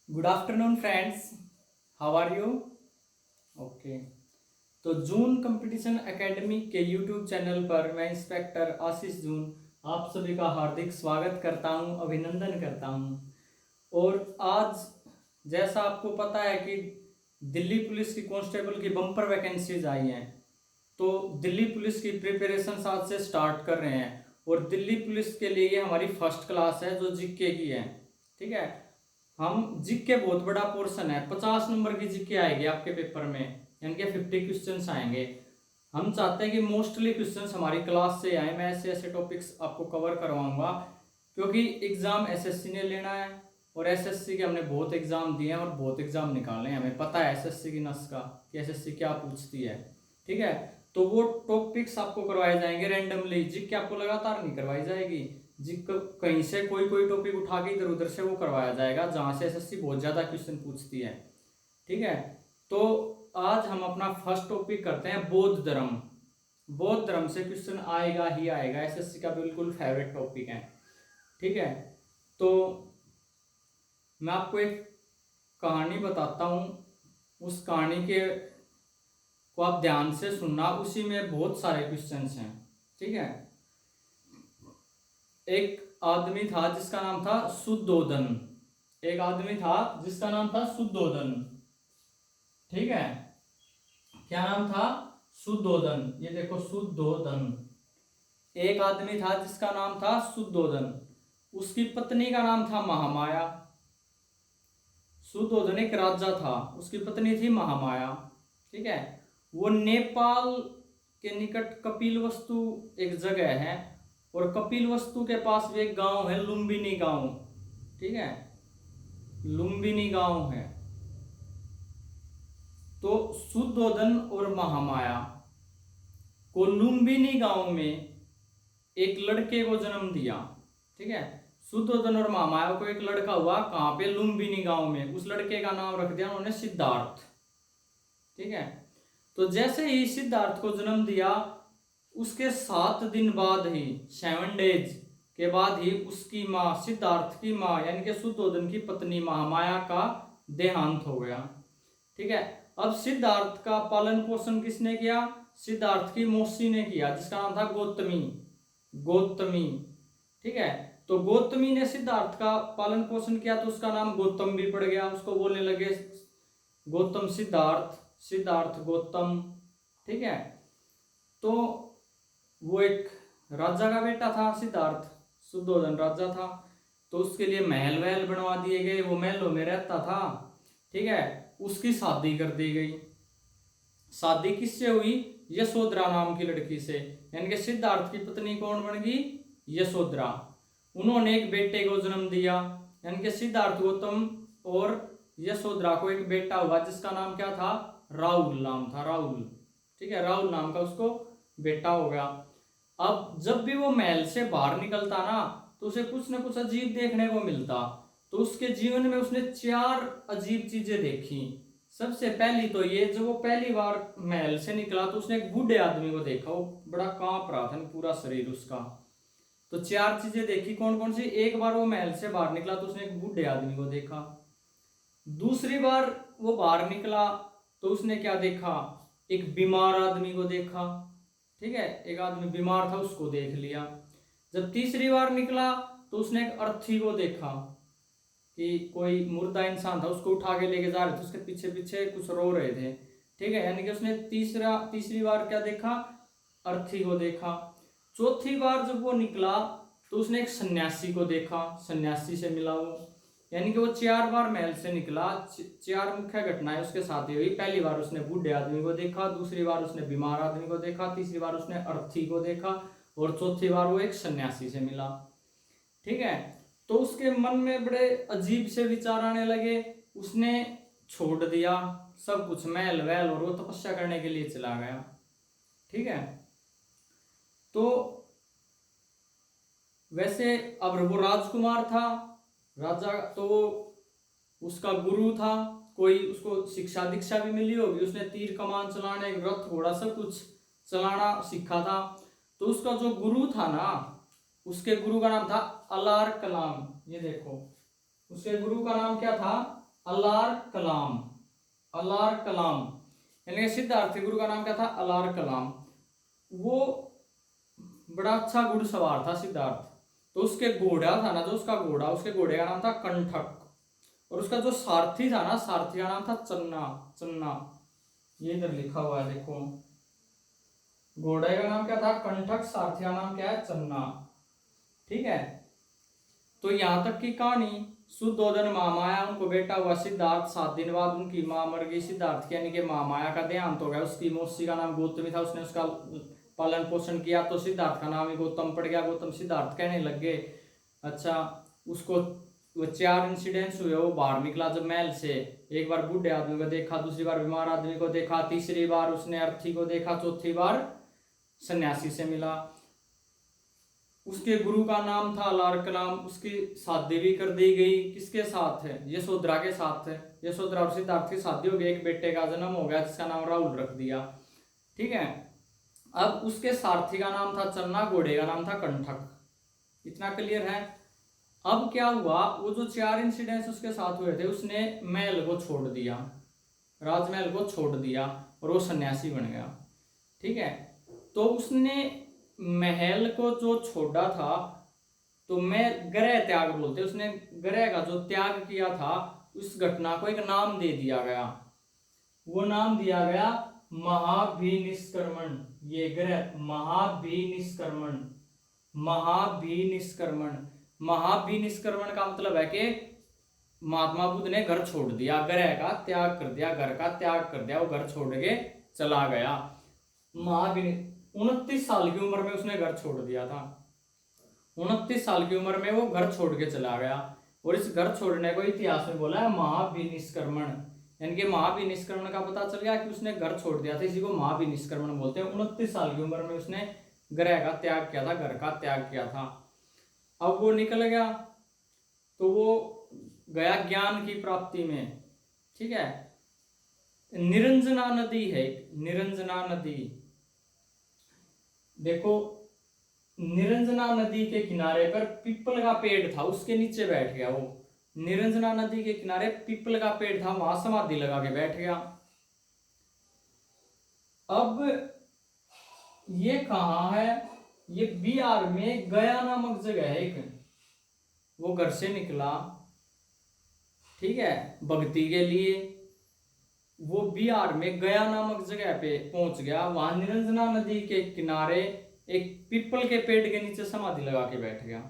Good afternoon friends, how are you? Okay. तो June competition academy के YouTube channel पर मैं इंस्पेक्टर आशीष जून आप सभी का हार्दिक स्वागत करता हूं, अभिनंदन करता हूं। और आज जैसा आपको पता है कि दिल्ली पुलिस की कांस्टेबल की बम्पर वैकेंसीज आई हैं, तो दिल्ली पुलिस की प्रिपरेशन आज से स्टार्ट कर रहे हैं। और दिल्ली पुलिस के लिए ये हमारी फर्स्ट क्लास है जो जीके की है। ठीक है, हम जीके बहुत बड़ा पोर्शन है, 50 नंबर की जीके आएगी आपके पेपर में, यानी कि 50 क्वेश्चंस आएंगे। हम चाहते हैं कि मोस्टली क्वेश्चंस हमारी क्लास से आए। मैं ऐसे ऐसे टॉपिक्स आपको कवर करवाऊंगा क्योंकि एग्जाम एसएससी ने लेना है और एसएससी के हमने बहुत एग्जाम दिए हैं और बहुत एग्जाम निकाले हैं। हमें पता है एसएससी की नस का कि एसएससी क्या पूछती है। ठीक है, तो वो टॉपिक्स आपको करवाए जाएंगे रैंडमली। जीके आपको लगातार नहीं करवाई जाएगी, कहीं से कोई कोई टॉपिक उठा के इधर उधर से वो करवाया जाएगा जहां से एसएससी बहुत ज्यादा क्वेश्चन पूछती है। ठीक है, तो आज हम अपना फर्स्ट टॉपिक करते हैं बौद्ध धर्म। बौद्ध धर्म से क्वेश्चन आएगा ही आएगा, एसएससी का बिल्कुल फेवरेट टॉपिक है। ठीक है, तो मैं आपको एक कहानी बताता हूँ, उस कहानी के को आप ध्यान से सुनना, उसी में बहुत सारे क्वेश्चंस हैं। ठीक है, एक आदमी था जिसका नाम था शुद्धोधन। एक आदमी था जिसका नाम था शुद्धोधन। ठीक है, क्या नाम था? शुद्धोधन। ये देखो शुद्धोधन। एक आदमी था जिसका नाम था शुद्धोधन, उसकी पत्नी का नाम था महामाया। शुद्धोधन एक राजा था, उसकी पत्नी थी महामाया। ठीक है, वो नेपाल के निकट कपिलवस्तु एक जगह है, और कपिलवस्तु के पास भी एक गांव है, लुम्बिनी गांव। ठीक है, लुम्बिनी गांव है। तो शुद्धोधन और महामाया को लुम्बिनी गांव में एक लड़के को जन्म दिया। ठीक है, शुद्धोधन और महामाया को एक लड़का हुआ, कहां पे? लुम्बिनी गांव में। उस लड़के का नाम रख दिया उन्होंने सिद्धार्थ। ठीक है, तो जैसे ही सिद्धार्थ को जन्म दिया, उसके 7 दिन बाद ही, 7 डेज के बाद ही उसकी माँ, सिद्धार्थ की माँ यानी कि शुद्धोधन की पत्नी महामाया का देहांत हो गया। ठीक है, अब सिद्धार्थ का पालन पोषण किसने किया? सिद्धार्थ की मौसी ने किया, जिसका नाम था गौतमी। गौतमी। ठीक है, तो गौतमी ने सिद्धार्थ का पालन पोषण किया, तो उसका नाम गौतम भी पड़ गया। उसको बोलने लगे गौतम सिद्धार्थ, सिद्धार्थ गौतम। ठीक है, तो वो एक राजा का बेटा था सिद्धार्थ, शुद्धोधन राजा था, तो उसके लिए महल वहल बनवा दिए गए, वो महलों में रहता था। ठीक है, उसकी शादी कर दी गई। शादी किससे हुई? यशोधरा नाम की लड़की से, यानी कि सिद्धार्थ की पत्नी कौन बन गई? यशोधरा। उन्होंने एक बेटे को जन्म दिया, यानी कि सिद्धार्थ गौतम और यशोधरा को एक बेटा हुआ, जिसका नाम क्या था? राहुल नाम था, राहुल। ठीक है, राहुल नाम का उसको बेटा हो गया। अब जब भी वो महल से बाहर निकलता ना, तो उसे कुछ ना कुछ अजीब देखने को मिलता। तो उसके जीवन में उसने 4 अजीब चीजें देखी। सबसे पहली तो ये, जब वो पहली बार महल से निकला तो उसने एक बूढ़े आदमी को देखा, वो बड़ा कांप रहा था पूरा शरीर उसका। तो 4 चीजें देखी, कौन कौन सी? एक बार वो महल से बाहर निकला तो उसने एक बूढ़े आदमी को देखा। दूसरी बार वो बाहर निकला तो उसने क्या देखा? एक बीमार आदमी को देखा। ठीक है, एक आदमी बीमार था, उसको देख लिया। जब तीसरी बार निकला तो उसने एक अर्थी को देखा, कि कोई मुर्दा इंसान था, उसको उठा के लेके जा रहे थे, उसके पीछे पीछे कुछ रो रहे थे। ठीक है, यानी कि उसने तीसरी बार क्या देखा? अर्थी को देखा। चौथी बार जब वो निकला तो उसने एक सन्यासी को देखा, सन्यासी से मिला वो। यानी कि वो 4 बार महल से निकला। 4 मुख्य घटनाएं उसके साथ ही हुई। पहली बार उसने बूढ़े आदमी को देखा, दूसरी बार उसने बीमार आदमी को देखा, तीसरी बार उसने अर्थी को देखा, और चौथी बार वो एक सन्यासी से मिला। ठीक है, तो उसके मन में बड़े अजीब से विचार आने लगे। उसने छोड़ दिया सब कुछ, महल वहल, और वो तपस्या करने के लिए चला गया। ठीक है, तो वैसे अब वो राजकुमार था, राजा, तो वो उसका गुरु था, कोई उसको शिक्षा दीक्षा भी मिली होगी, उसने तीर कमान चलाने, रथ घोड़ा सब कुछ चलाना सीखा था। तो उसका जो गुरु था ना, उसके गुरु का नाम था अलार कलाम। ये देखो, उसके गुरु का नाम क्या था? अलार कलाम, अलार कलाम, यानी कि सिद्धार्थ के गुरु का नाम क्या था? अलार कलाम। वो बड़ा अच्छा घुड़सवार था सिद्धार्थ। तो उसके घोड़ा था ना, जो उसका घोड़ा, उसके घोड़े का नाम था कंठक, और उसका जो सारथी था ना, सारथी का नाम था चन्ना, चन्ना। ये इधर लिखा हुआ है देखो, घोड़े का नाम क्या था? कंठक, सारथी का नाम क्या है? चन्ना। ठीक है, तो यहां तक की कहानी। शुद्धोधन महामाया, उनको बेटा हुआ सिद्धार्थ, 7 दिन बाद उनकी मां मर गई सिद्धार्थ की, यानी कि महामाया का देहांत हो गया। उसकी मौसी का नाम गौतमी था, उसने उसका पालन पोषण किया, तो सिद्धार्थ का नाम ही गौतम पड़ गया। गौतम सिद्धार्थ कहने लग गए। अच्छा, उसको वो 4 इंसिडेंट्स हुए। वो बाहर निकला जब महल से, एक बार बूढ़े आदमी को देखा, दूसरी बार बीमार आदमी को देखा, तीसरी बार उसने अर्थी को देखा, चौथी बार सन्यासी से मिला। उसके गुरु का नाम था अलार कलाम। उसकी शादी भी कर दी गई, किसके साथ है? यशोधरा के साथ है। यशोधरा और सिद्धार्थ की शादी हो गई, एक बेटे का जन्म हो गया जिसका नाम राहुल रख दिया। ठीक है, अब उसके सारथी का नाम था चन्ना, घोड़े का नाम था कंठक। इतना क्लियर है? अब क्या हुआ, वो जो 4 इंसिडेंट्स उसके साथ हुए थे, उसने महल को छोड़ दिया, राजमहल को छोड़ दिया, और वो सन्यासी बन गया। ठीक है, तो उसने महल को जो छोड़ा था, तो मैं ग्रह त्याग बोलते, उसने ग्रह का जो त्याग किया था, उस घटना को एक नाम दे दिया गया। वो नाम दिया गया महाभिनिष्क्रमण। ये ग्रह महाभिनिष्क्रमण, महाभिनिष्क्रमण। महाभिनिष्क्रमण का मतलब है कि महात्मा बुद्ध ने घर छोड़ दिया, ग्रह का त्याग कर दिया, घर का त्याग कर दिया, वो घर छोड़ के चला गया। 29 साल की उम्र में उसने घर छोड़ दिया था। 29 साल की उम्र में वो घर छोड़ के चला गया, और इस घर छोड़ने को इतिहास में बोला है महाभिनिष्क्रमण। यानी कि महाभिनिष्क्रमण का पता चल गया कि उसने घर छोड़ दिया था, इसी को महाभिनिष्क्रमण बोलते हैं। 29 साल की उम्र में उसने ग्रह का त्याग किया था, घर का त्याग किया था। अब वो निकल गया, तो वो गया ज्ञान की प्राप्ति में। ठीक है, निरंजना नदी है, निरंजना नदी। देखो, निरंजना नदी के किनारे पर पीपल का पेड़ था, उसके नीचे बैठ गया वो। निरंजना नदी के किनारे पीपल का पेड़ था, वहां समाधि लगा के बैठ गया। अब ये कहाँ है? ये बिहार में गया नामक जगह है एक। वो घर से निकला, ठीक है, भक्ति के लिए। वो बिहार में गया नामक जगह पे पहुंच गया। वहां निरंजना नदी के किनारे एक पीपल के पेड़ के नीचे समाधि लगा के बैठ गया।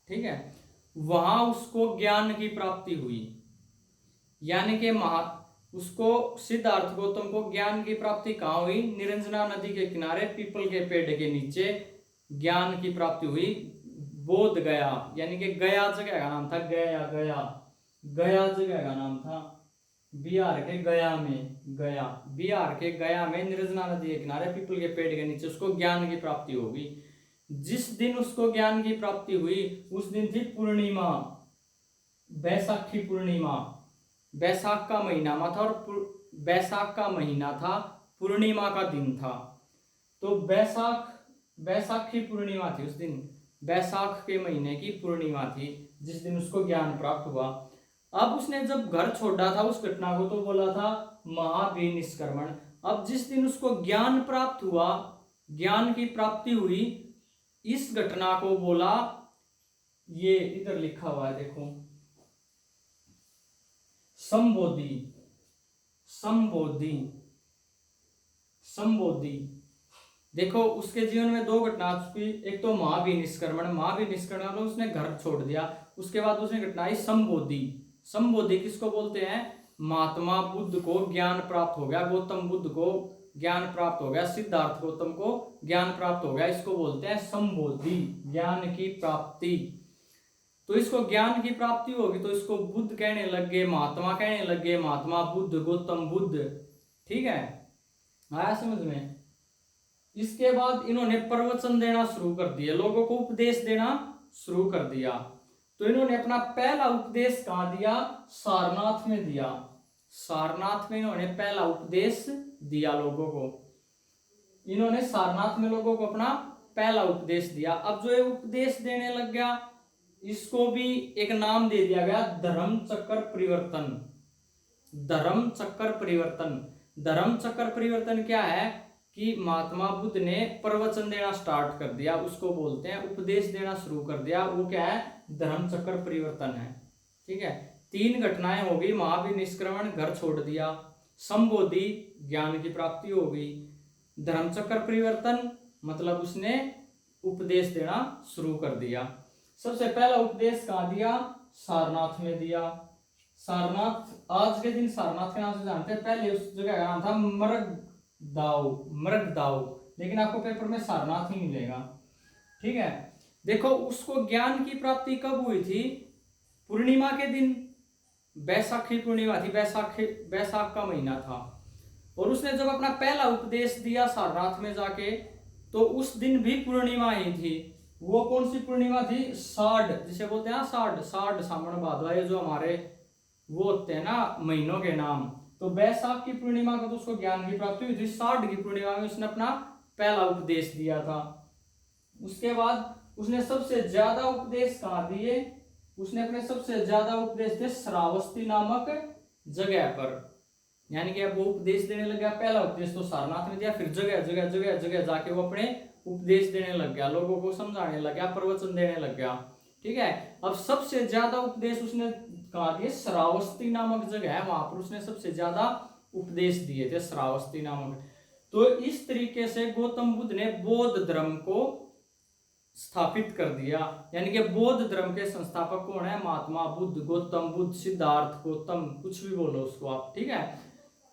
ठीक है, वहां उसको ज्ञान की प्राप्ति हुई, यानी कि उसको सिद्धार्थ गौतम को ज्ञान की प्राप्ति कहाँ हुई? निरंजना नदी के किनारे पीपल के पेड़ के नीचे ज्ञान की प्राप्ति हुई। बोध गया, यानी कि गया जगह का नाम था, गया, गया, गया जगह का नाम था। बिहार के गया में, गया, बिहार के गया में निरंजना नदी के किनारे पीपल के पेड़ के नीचे उसको ज्ञान की प्राप्ति होगी। जिस दिन उसको ज्ञान की प्राप्ति हुई उस दिन थी पूर्णिमा, बैसाखी पूर्णिमा। बैसाख का महीना था, और बैसाख का महीना था, पूर्णिमा का दिन था। तो बैसाखी पूर्णिमा थी उस दिन, बैसाख के महीने की पूर्णिमा थी जिस दिन उसको ज्ञान प्राप्त हुआ। अब उसने जब घर छोड़ा था, उस घटना को तो बोला था महाभिनिष्क्रमण। अब जिस दिन उसको ज्ञान प्राप्त हुआ, ज्ञान की प्राप्ति हुई, इस घटना को बोला, ये इधर लिखा हुआ है देखो, संबोधि, संबोधि, संबोधि। देखो, उसके जीवन में 2 घटना हुई। एक तो महाभिनिष्क्रमण, महाभिनिष्क्रमण में उसने घर छोड़ दिया। उसके बाद दूसरी घटना आई संबोधि। संबोधि किसको बोलते हैं? महात्मा बुद्ध को ज्ञान प्राप्त हो गया, गौतम बुद्ध को ज्ञान प्राप्त हो गया, सिद्धार्थ गौतम को ज्ञान प्राप्त हो गया, इसको बोलते हैं संबोधि, ज्ञान की प्राप्ति। तो इसको ज्ञान की प्राप्ति होगी तो इसको बुद्ध कहने लग गए, महात्मा कहने लग गए, महात्मा बुद्ध, गौतम बुद्ध। ठीक है, आया समझ में? इसके बाद इन्होंने प्रवचन देना शुरू कर दिया, लोगों को उपदेश देना शुरू कर दिया। तो इन्होंने अपना पहला उपदेश कहाँ दिया? सारनाथ में दिया। सारनाथ में इन्होंने पहला उपदेश दिया लोगों को। इन्होंने सारनाथ में लोगों को अपना पहला उपदेश दिया। अब जो ये उपदेश देने लग गया, इसको भी एक नाम दे दिया गया, धर्म चक्र परिवर्तन। धर्म चक्र परिवर्तन। धर्म चक्र परिवर्तन क्या है कि महात्मा बुद्ध ने प्रवचन देना स्टार्ट कर दिया, उसको बोलते हैं उपदेश देना शुरू कर दिया, वो क्या है, धर्म चक्र परिवर्तन है। ठीक है, 3 घटनाएं हो गई, महाभिनिष्क्रमण, घर छोड़ दिया, संबोधि, ज्ञान की प्राप्ति हो गई, धर्म चक्र परिवर्तन मतलब उसने उपदेश देना शुरू कर दिया। सबसे पहला उपदेश कहाँ दिया, सारनाथ में दिया। सारनाथ आज के दिन सारनाथ के नाम से जानते हैं, पहले उस जगह का नाम था मृगदाऊ, लेकिन आपको पेपर में सारनाथ ही मिलेगा। ठीक है, देखो उसको ज्ञान की प्राप्ति कब हुई थी, पूर्णिमा के दिन, बैसाखी पूर्णिमा थी, बैसाख का महीना था, और उसने जब अपना पहला उपदेश दिया सारनाथ में जाके, तो उस दिन भी पूर्णिमा ही थी। वो कौन सी पूर्णिमा थी, साढ़, जिसे बोलते हैं साढ़ सावन भादवा, ये जो हमारे वो होते हैं ना महीनों के नाम। तो बैसाख की पूर्णिमा को तो उसको ज्ञान की प्राप्ति हुई थी, साढ़ की पूर्णिमा में उसने अपना पहला उपदेश दिया था। उसके बाद उसने सबसे ज्यादा उपदेश कहाँ दिए, उसने अपने सबसे ज्यादा उपदेश दिए श्रावस्ती नामक जगह पर, यानी कि अब वो उपदेश देने लग गया। पहला उपदेश तो सारनाथ में दिया, फिर जगह जगह जगह जगह जाके वो अपने उपदेश देने लग गया, लोगों को समझाने लग गया, प्रवचन देने लग गया। ठीक है, अब सबसे ज्यादा उपदेश उसने कहा दिए, श्रावस्ती नामक जगह है, वहां पर उसने सबसे ज्यादा उपदेश दिए थे, श्रावस्ती नामक। तो इस तरीके से गौतम बुद्ध ने बौद्ध धर्म को स्थापित कर दिया, यानी कि बौद्ध धर्म के संस्थापक कौन है, महात्मा बुद्ध, गौतम बुद्ध, सिद्धार्थ गौतम, कुछ भी बोलो उसको आप। ठीक है,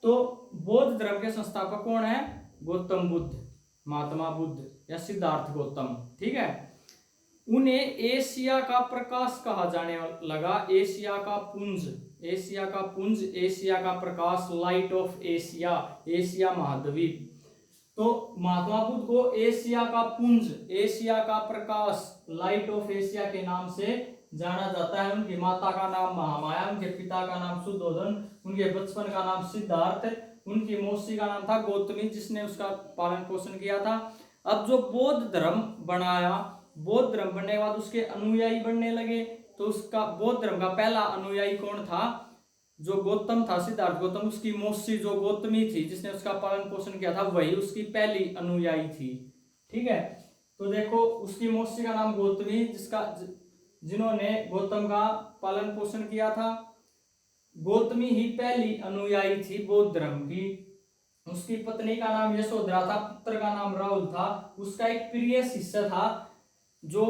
तो बौद्ध धर्म के संस्थापक कौन है, गौतम बुद्ध, महात्मा बुद्ध या सिद्धार्थ गौतम। ठीक है, उन्हें एशिया का प्रकाश कहा जाने लगा, एशिया का पुंज, एशिया का पुंज, एशिया का प्रकाश, लाइट ऑफ एशिया, एशिया महाद्वीप। तो महात्मा बुद्ध को एशिया का पुंज, एशिया का प्रकाश, लाइट ऑफ एशिया के नाम से जाना जाता है। उनकी माता का नाम महामाया, उनके पिता का नाम शुद्धोधन, उनके बचपन का नाम सिद्धार्थ, उनकी मौसी का नाम था गौतमी, जिसने उसका पालन पोषण किया था। अब जो बौद्ध धर्म बनाया, बौद्ध धर्म बनने के बाद उसके अनुयायी बनने लगे, तो उसका बौद्ध धर्म का पहला अनुयायी कौन था, जो गौतम था, सिद्धार्थ गौतम, उसकी मौसी जो गौतमी थी, जिसने उसका पालन पोषण किया था, वही उसकी पहली अनुयायी थी। ठीक है, तो देखो उसकी मौसी का नाम गौतमी, जिन्होंने गौतम का पालन पोषण किया था, गौतमी ही पहली अनुयायी थी बौद्ध धर्म की। उसकी पत्नी का नाम यशोधरा था, पुत्र का नाम राहुल था, उसका एक प्रिय शिष्य था जो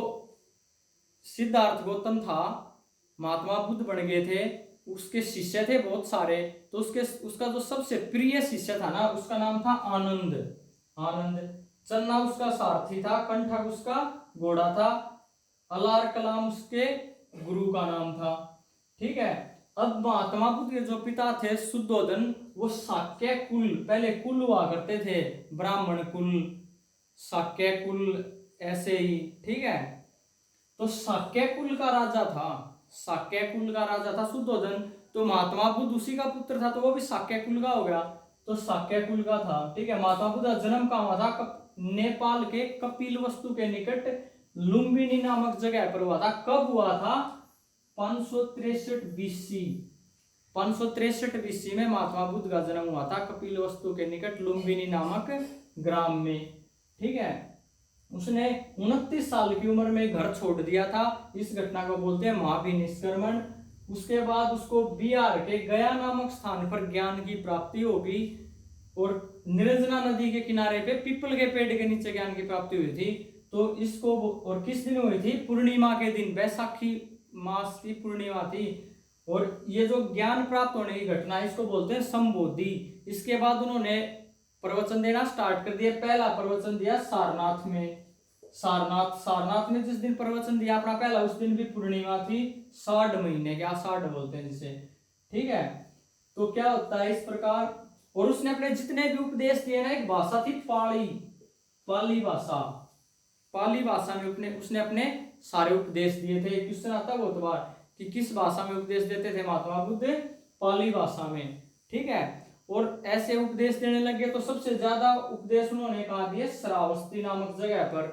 सिद्धार्थ गौतम था, महात्मा बुद्ध बन गए थे, उसके शिष्य थे बहुत सारे, तो उसका जो सबसे प्रिय शिष्य था ना, उसका नाम था आनंद। चन्ना उसका सारथी था, कंठक उसका घोड़ा था, अलार कलाम उसके गुरु का नाम था। ठीक है, अब महात्मा बुद्ध के जो पिता थे शुद्धोधन, वो शाक्य कुल, पहले कुल हुआ करते थे, ब्राह्मण कुल, शाक्य कुल, ऐसे ही। ठीक है, तो शाक्य कुल का राजा था, शाक्य कुल का राजा था शुद्धोधन, तो महात्मा बुद्ध उसी का पुत्र था, तो वो भी शाक्य कुल का हो गया, तो शाक्य कुल का था। ठीक है, महात्मा बुद्ध का जन्म कहाँ हुआ था, नेपाल के कपिलवस्तु के निकट लुम्बिनी नामक जगह पर हुआ था। कब हुआ था, 563 बीसी, 563 बीसी में महात्मा बुद्ध का जन्म हुआ था, कपिलवस्तु के निकट लुम्बिनी नामक ग्राम में। ठीक है, उसने 29 साल की उम्र में घर छोड़ दिया था, इस घटना को बोलते हैं महाभिनिष्क्रमण। उसके बाद उसको बिहार के गया नामक स्थान पर ज्ञान की प्राप्ति होगी, और निरंजना नदी के किनारे पे पीपल के पेड़ के नीचे ज्ञान की प्राप्ति हुई थी। तो इसको, और किस दिन हुई थी, पूर्णिमा के दिन, बैसाखी मास की पूर्णिमा थी, और ये जो ज्ञान प्राप्त होने की घटना, इसको बोलते हैं संबोधि। इसके बाद उन्होंने प्रवचन देना स्टार्ट कर दिया। पहला प्रवचन दिया सारनाथ में, सारनाथ में जिस दिन प्रवचन दिया अपना पहला, उस दिन भी पूर्णिमा थी, 60 महीने के, आषाढ़ बोलते हैं जिसे। ठीक है, तो क्या होता है इस प्रकार। और उसने अपने जितने भी उपदेश दिए ना, एक भाषा थी पाली भाषा में उसने अपने सारे उपदेश दिए थे। क्वेश्चन आता है बहुत बार कि किस भाषा में उपदेश देते थे महात्मा बुद्ध, पाली भाषा में। ठीक है, और ऐसे उपदेश देने लगे, तो सबसे ज्यादा उपदेश उन्होंने कहा दिए श्रावस्ती नामक जगह पर।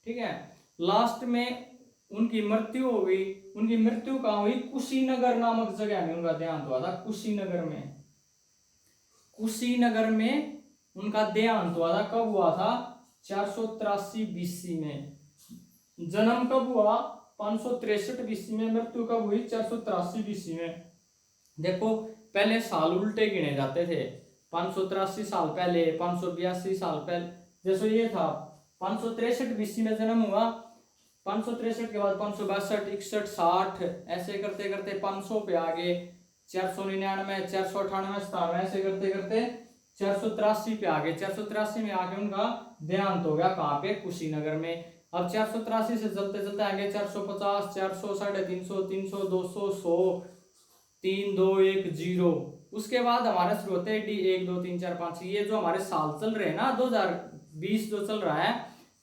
ठीक है, लास्ट में उनकी मृत्यु हो गई। उनकी मृत्यु कहाँ हुई? कुशीनगर नामक जगह में उनका देहांत हुआ था। कुशीनगर में उनका देहांत हुआ था। कब हुआ था? 483 बीसी में। जन्म कब हुआ? 563 बीसी में। मृत्यु कब हुई? 483 बीसी में। देखो पहले साल उल्टे गिने जाते थे। 583 साल पहले, 582 साल पहले, जैसे ये था 563 बीसी में जन्म हुआ। 563 के बाद 562, 61, 60 ऐसे करते करते 500 पे आ गए। 499, 498, 97 ऐसे करते करते 483 पे आ गए। 483 में आके उनका देहांत हो गया। कहाँ पे? कुशीनगर में। अब 483 से चलते चलते आगे 450, 400, 350, 300, 200, 100, 3, 2, 1, 0। उसके बाद हमारे शुरू होते हैं डी 1, 2, 3, 4, 5। ये जो हमारे साल चल रहे हैं ना, 2020 जो चल रहा है,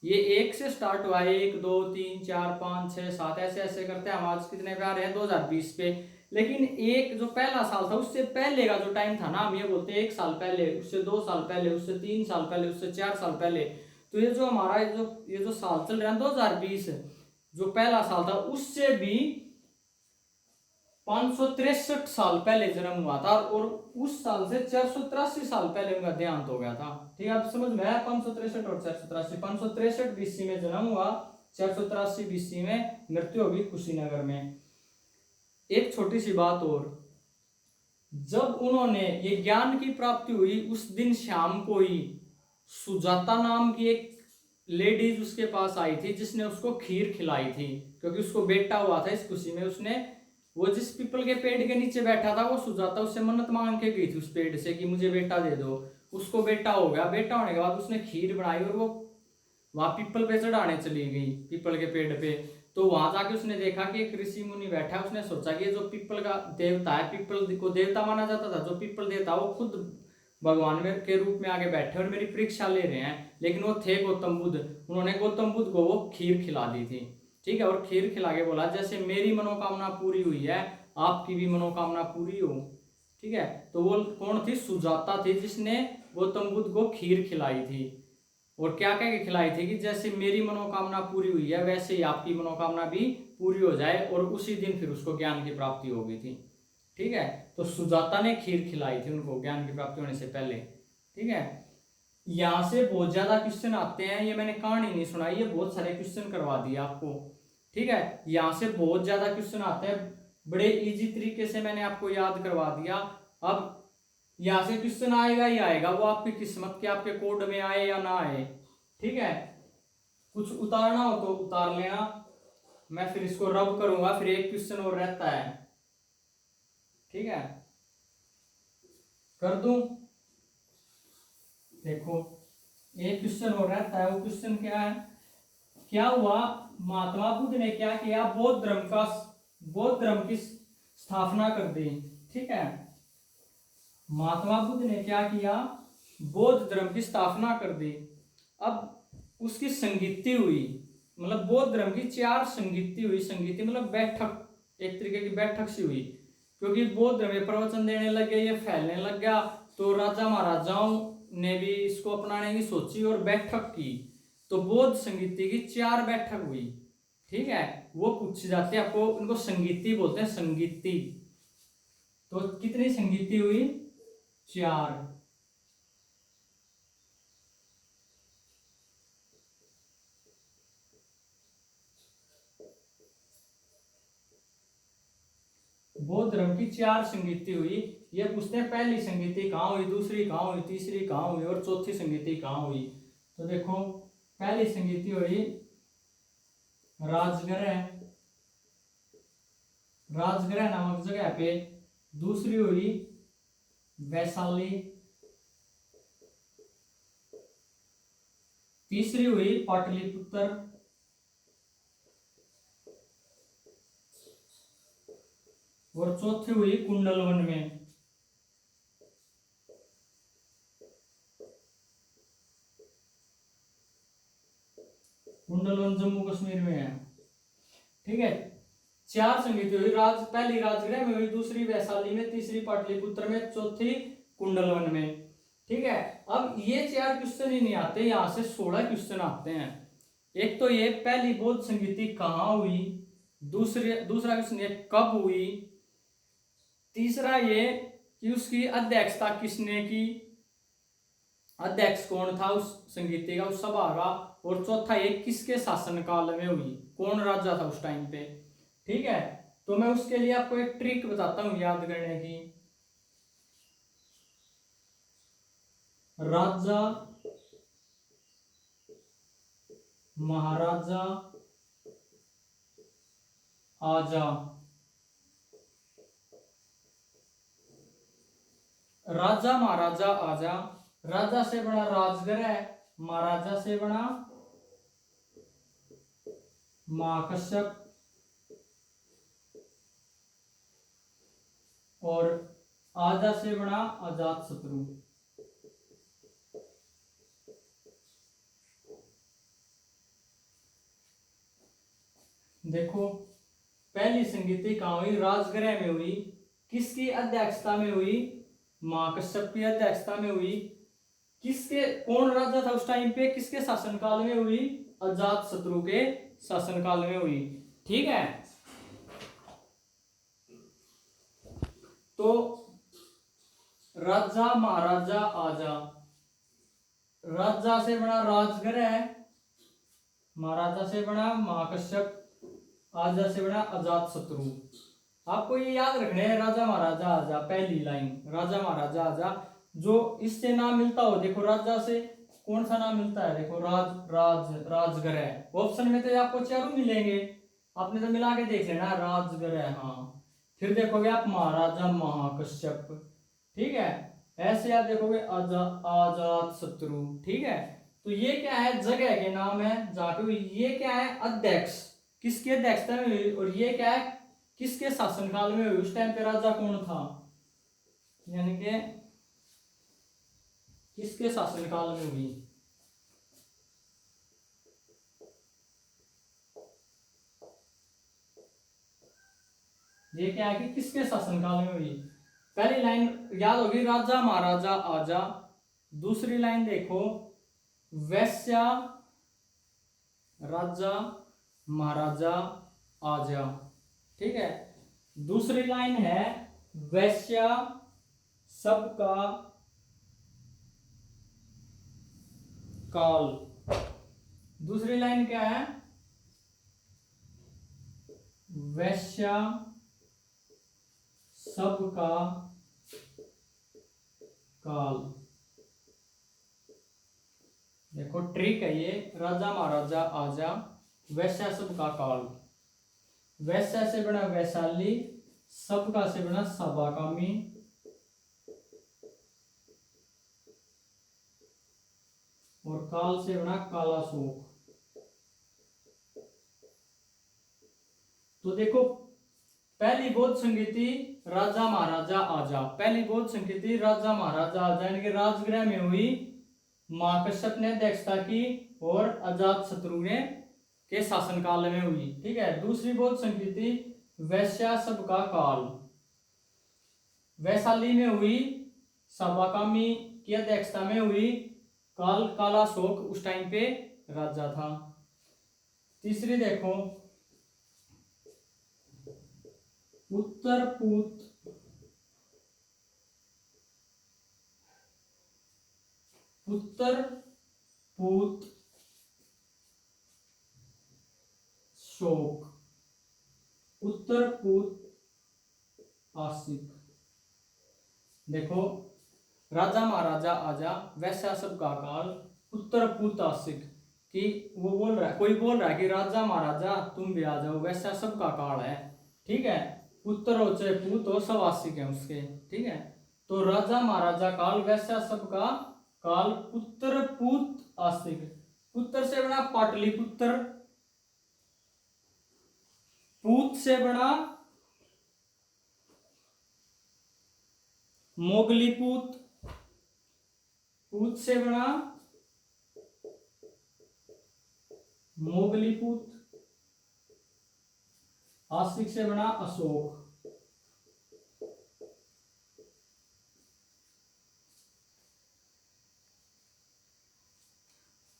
ये 1 से स्टार्ट हुआ है। 1, 2, 3, 4, 5, 6, 7 ऐसे ऐसे करते हैं। हम आज कितने पे आ रहे हैं? 2020 पे। लेकिन एक जो पहला साल था उससे पहले का जो टाइम था ना, हम ये बोलते हैं 1 साल पहले, उससे 2 साल पहले, उससे 3 साल पहले, उससे 4 साल पहले। तो ये जो हमारा ये जो साल चल रहा है 2020, जो पहला साल था, उससे भी 563 साल पहले जन्म हुआ था। और उस साल से 483 साल पहले उनका देहांत हो गया था। ठीक है, अब समझ में आया? 563 और 483। 563 बीसी में जन्म हुआ, 483 बीसी में मृत्यु होगी कुशीनगर में। एक छोटी सी बात और, जब उन्होंने ये ज्ञान की प्राप्ति हुई, उस दिन शाम को ही सुजाता नाम की एक लेडीज उसके पास आई थी, जिसने उसको खीर खिलाई थी, क्योंकि उसको बेटा हुआ था। इस खुशी में उसने, वो जिस पीपल के पेड़ के नीचे बैठा था, वो सुजाता, उससे मन्नत मांग के गई थी उस पेड़ से कि मुझे बेटा दे दो। उसको बेटा हो गया। बेटा होने के बाद उसने खीर बनाई और वो वहां पीपल पे चढ़ाने चली गई, पीपल के पेड़ पे। तो वहां जाके उसने देखा कि एक ऋषि मुनि बैठा है। उसने सोचा कि ये जो पीपल का देवता है, पीपल को देवता माना जाता था, जो पीपल देवता वो खुद भगवान में के रूप में आगे बैठे और मेरी परीक्षा ले रहे हैं। लेकिन वो थे गौतम बुद्ध। उन्होंने गौतम बुद्ध को वो खीर खिला दी थी। ठीक है, और खीर खिला के बोला जैसे मेरी मनोकामना पूरी हुई है, आपकी भी मनोकामना पूरी हो। ठीक है, तो वो कौन थी? सुजाता थी, जिसने गौतम बुद्ध को खीर खिलाई थी। और क्या कह के खिलाई थी कि जैसे मेरी मनोकामना पूरी हुई है, वैसे ही आपकी मनोकामना भी पूरी हो जाए। और उसी दिन फिर उसको ज्ञान की प्राप्ति हो गई थी। ठीक है, तो सुजाता ने खीर खिलाई थी उनको ज्ञान की प्राप्ति होने से पहले। ठीक है, यहां से बहुत ज्यादा क्वेश्चन आते हैं। ये मैंने कहानी नहीं सुनाई, ये बहुत सारे क्वेश्चन करवा दिए आपको। ठीक है, यहां से बहुत ज्यादा क्वेश्चन आते हैं, बड़े इजी तरीके से मैंने आपको याद करवा दिया। अब यहां से क्वेश्चन आएगा ही आएगा, वो आपकी किस्मत के, आपके कोड में आए या ना आए। ठीक है, कुछ उतारना हो तो उतार लेना, मैं फिर इसको रब करूंगा। फिर एक क्वेश्चन और रहता है। ठीक है, कर दूं? देखो एक क्वेश्चन और रहता है। वो क्वेश्चन क्या है? क्या हुआ? महात्मा बुद्ध ने क्या किया? बौद्ध धर्म की स्थापना कर दी। ठीक है, महात्मा बुद्ध ने क्या किया? बौद्ध धर्म की स्थापना कर दी। अब उसकी संगीति हुई, मतलब बौद्ध धर्म की 4 संगीति हुई। संगीति मतलब बैठक, एक तरीके की बैठक सी हुई, क्योंकि बौद्ध धर्म में प्रवचन देने लग गए, ये फैलने लग गया। तो राजा महाराजाओं ने भी इसको अपनाने की सोची और बैठक की। तो बौद्ध संगीति की 4 बैठक हुई। ठीक है, वो पूछी जाती है आपको, उनको संगीति बोलते हैं, संगीति। तो कितनी संगीति हुई? 4। बौद्ध धर्म की 4 संगीति हुई। ये पूछते हैं पहली संगीति कहाँ हुई, दूसरी कहाँ हुई, तीसरी कहाँ हुई और चौथी संगीति कहाँ हुई। तो देखो पहली संगीति हुई राजगृह नामक जगह पे। दूसरी हुई वैशाली। तीसरी हुई पाटलिपुत्र। और चौथी हुई कुंडलवन में। कुंडलवन जम्मू कश्मीर में है। ठीक है, 4 संगीति हुई। पहली राजगृह में हुई, दूसरी वैशाली में, तीसरी पाटलिपुत्र में, चौथी कुंडलवन में। ठीक है, अब ये 4 क्वेश्चन ही नहीं आते, यहां से 16 क्वेश्चन आते हैं। एक तो ये पहली बौद्ध संगीति कहाँ हुई, दूसरा क्वेश्चन ये कब हुई। तीसरा ये कि उसकी अध्यक्षता किसने की, अध्यक्ष कौन था उस संगीति का, उस सभा का। और चौथा ये किसके शासनकाल में हुई, कौन राजा था उस टाइम पे। ठीक है, तो मैं उसके लिए आपको एक ट्रिक बताता हूं याद करने की। राजा महाराजा आजा। राजा महाराजा आजा, राजा से बना राजगृह, महाराजा से बना महाकश्यप, और आजा से बना अजात शत्रु। देखो पहली संगीति कहाँ हुई, राजगृह में हुई। किसकी अध्यक्षता में हुई, महाकश्यप की अध्यक्षता में हुई। किसके, कौन राजा था उस टाइम पे, किसके शासनकाल में हुई, अजात शत्रु के शासनकाल में हुई। ठीक है, तो राजा महाराजा आजा, राजा से बना राजगृह, महाराजा से बना महाकश्यप, आजा से बना अजात शत्रु। आपको ये याद रखना है, राजा महाराजा आजा, पहली लाइन राजा महाराजा आजा। जो इससे नाम मिलता हो, देखो राजा से कौन सा नाम मिलता है, देखो राजगृह। ऑप्शन में तो आपको चारों मिलेंगे, आपने तो मिला के देख लेना, राजगृह। हाँ, फिर देखोगे आप महाराजा महाकश्यप। ठीक है, ऐसे आप देखोगे आजात शत्रु। ठीक है, तो ये क्या है, जगह के नाम है जहाँ पे। ये क्या है, अध्यक्ष, किसकी अध्यक्षता में हुई। और ये क्या है, किसके शासनकाल में हुई, उस टाइम पे राजा कौन था, यानी कि किसके शासनकाल में हुई। ये क्या है कि किसके शासनकाल में हुई। पहली लाइन याद होगी, राजा महाराजा आजा। दूसरी लाइन देखो, वैश्या राजा महाराजा आजा। ठीक है, दूसरी लाइन है वैश्या सबका काल। दूसरी लाइन क्या है, वैश्या सबका काल। देखो ट्रिक है ये, राजा महाराजा आजा, वैश्या सबका काल। वैश्या से बना वैशाली, सबका से बना सभाकामी, और काल से बना कालाशोक। तो देखो पहली बौद्ध संगीति राजा महाराजा आजा, पहली बौद्ध संगीति राजा महाराजा आजा यानी कि राजगृह में हुई, महाकश्यप ने अध्यक्षता की और अजात शत्रु ने के शासनकाल में हुई। ठीक है, दूसरी बौद्ध संगीति वैश्या सबका काल, वैशाली में हुई, सभाकामी की अध्यक्षता में हुई, काल कालाशोक उस टाइम पे राजा था। तीसरी देखो, उत्तरपूत शोक, उत्तरपूत आशिक। देखो राजा महाराजा आजा, वैश्या सबका काल, उत्तरपूत आशिक। कि वो बोल रहा है, कोई बोल रहा है कि राजा महाराजा तुम भी आ जाओ, वैश्या सबका काल है। ठीक है, उत्तर हो चाहे पूत हो, सब आशिक है उसके। ठीक है, तो राजा महाराजा काल, वैश्या सबका काल, उत्तरपूत आशिक। पुत्र से बना पाटलिपुत्र, पूत से बना मोगलीपूत, पूत से बना मोगलीपूत, आस्तिक से बना अशोक।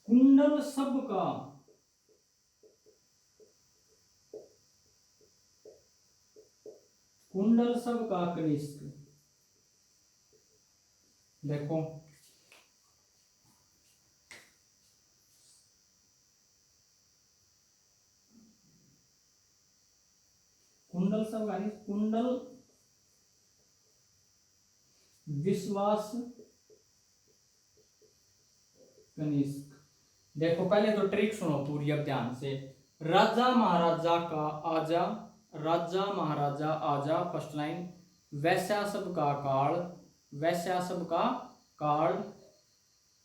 कुंडल सबका कुंडल सब का कनिष्क। देखो कुंडल सब का कुंडल विश्वास कनिष्क। देखो पहले तो ट्रिक सुनो पूरी अब ध्यान से। राजा महाराजा का आजा, राजा महाराजा आजा, फर्स्ट लाइन। वैश्या सब का काल, वैश्या सब का काल।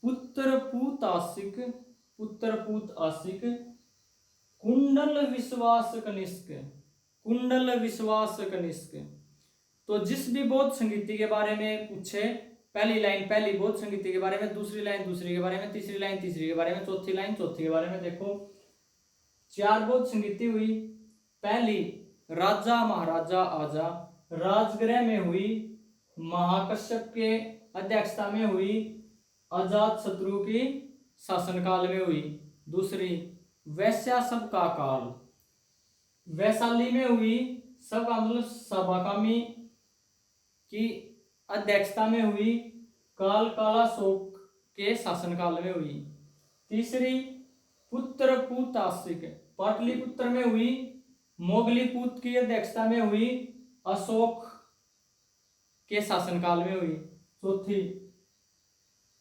पुत्र पूत आशिक, पुत्र पूत आशिक। कुंडल विश्वास कनिष्क, कुंडल विश्वास कनिष्क। तो जिस भी बौद्ध संगीति के बारे में पूछे, पहली लाइन पहली बौद्ध संगीति के बारे में, दूसरी लाइन दूसरी के बारे में, तीसरी लाइन तीसरी के बारे में, चौथी लाइन चौथी के बारे में। देखो 4 बौद्ध संगीति हुई। पहली राजा महाराजा आजा, राजगृह में हुई, महाकश्यप के अध्यक्षता में हुई, अजात शत्रु की शासनकाल में हुई। दूसरी वैश्या सब का काल, वैशाली में हुई, सब का मतलब सभाकामी की अध्यक्षता में हुई, काल कालाशोक के शासनकाल में हुई। तीसरी पुत्र पूत आश्रिक, पाटलिपुत्र में हुई, मोगलीपुत्र की अध्यक्षता में हुई, अशोक के शासनकाल में हुई। चौथी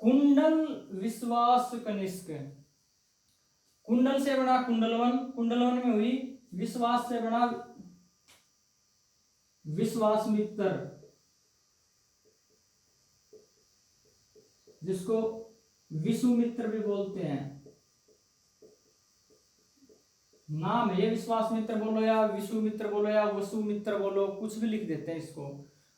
कुंडल विश्वास कनिष्क, कुंडल से बना कुंडलवन, कुंडलवन में हुई, विश्वास से बना विश्वासमित्र, जिसको विसुमित्र भी बोलते हैं। नाम है ये, विश्वासमित्र बोलो या विसुमित्र बोलो या वसुमित्र बोलो, कुछ भी लिख देते हैं इसको।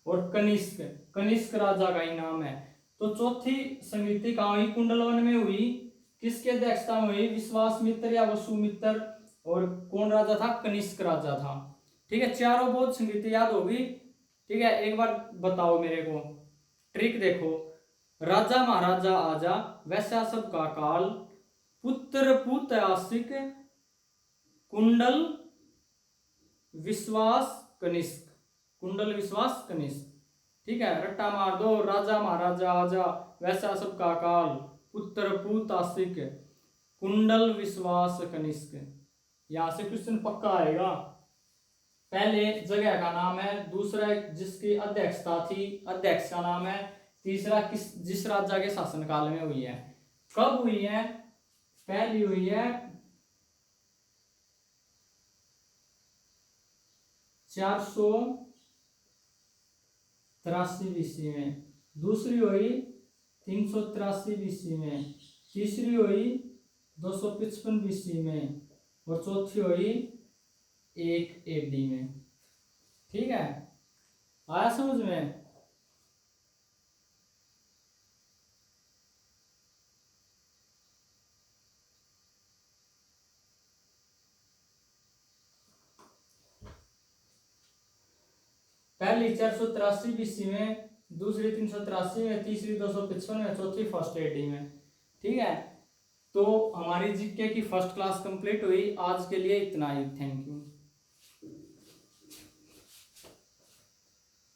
और कनिष्क, कनिष्क राजा का ही नाम है। तो चौथी संगीति कहाँ हुई? कुंडलवन में हुई। किसके अध्यक्षता में हुई? विश्वासमित्र या वसुमित्र। और कौन राजा था? कनिष्क राजा था। ठीक है, चारों बौद्ध संगीति याद होगी। ठीक है, एक बार बताओ मेरे को ट्रिक देखो। राजा महाराजा आजा, वैश्या सब का काल, पुत्र पूत आशिक, कुंडल विश्वास कनिष्क, कुंडल विश्वास कनिष्क। ठीक है, रट्टा मार दो। राजा महाराजा आजा, वैश्या सब का काल, पुत्र पूत आशिक, कुंडल विश्वास कनिष्क। यहां से क्वेश्चन पक्का आएगा। पहले जगह का नाम है, दूसरा जिसकी अध्यक्षता थी अध्यक्ष का नाम है, तीसरा जिस राजा के शासनकाल में हुई है। कब हुई है? पहली हुई है 483 BC में, दूसरी हुई 383 BC में, तीसरी हुई 255 BC में, और चौथी हुई 1 AD में। ठीक है, आया समझ में? पहली 483 BC में, दूसरी 383 में, तीसरी 255 में, चौथी 1 AD में। ठीक है, तो हमारी जीके की फर्स्ट क्लास कंप्लीट हुई। आज के लिए इतना ही। Thank you.